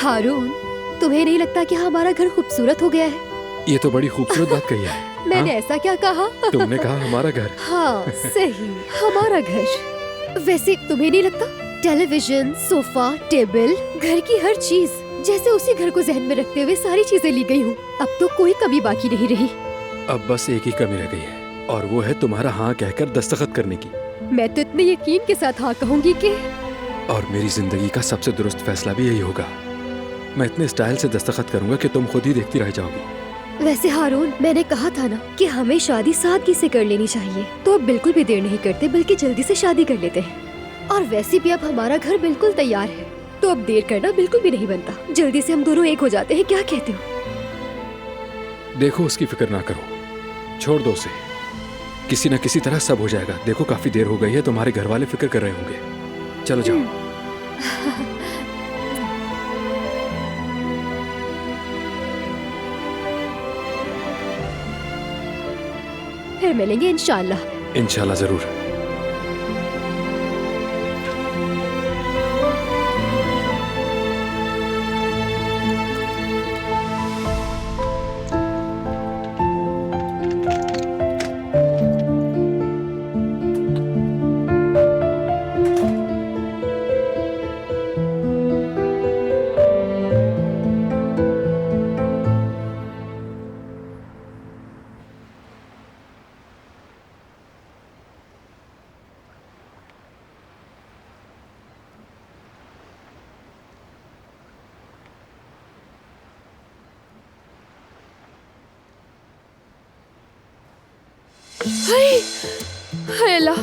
हारून, तुम्हें नहीं लगता कि हमारा घर खूबसूरत हो गया है? ये तो बड़ी खूबसूरत बात कही है। मैंने ऐसा क्या कहा? तुमने कहा हमारा घर। हाँ सही, हमारा घर। वैसे तुम्हें नहीं लगता टेलीविजन, सोफा, टेबल, घर की हर चीज जैसे उसी घर को जहन में रखते हुए सारी चीजें ली गई हूँ। अब तो कोई कमी बाकी नहीं रही। अब बस एक ही कमी रह गई है और वो है तुम्हारा हाँ कहकर दस्तखत करने की। मैं तो इतने यकीन के साथ हाँ कहूँगी कि और मेरी जिंदगी का सबसे दुरुस्त फैसला भी यही होगा। मैं इतने स्टाइल से दस्तखत करूंगा कि तुम खुद ही देखती रह जाओगी। वैसे हारून, मैंने कहा था ना कि हमें शादी सादगी से कर लेनी चाहिए, तो अब बिल्कुल भी देर नहीं करते बल्कि जल्दी से शादी कर लेते हैं। और वैसे भी अब हमारा घर बिल्कुल तैयार है, तो अब देर करना बिल्कुल भी नहीं बनता। जल्दी से हम दोनों एक हो जाते हैं, क्या कहते हो? देखो उसकी फिक्र ना करो, छोड़ दो उसे। किसी न किसी तरह सब हो जाएगा। देखो काफी देर हो गई है, तुम्हारे घर वाले फिक्र कर रहे होंगे। चलो जाओ। फिर मिलेंगे इंशाल्लाह। इंशाल्लाह जरूर। हाय, हाय अल्लाह,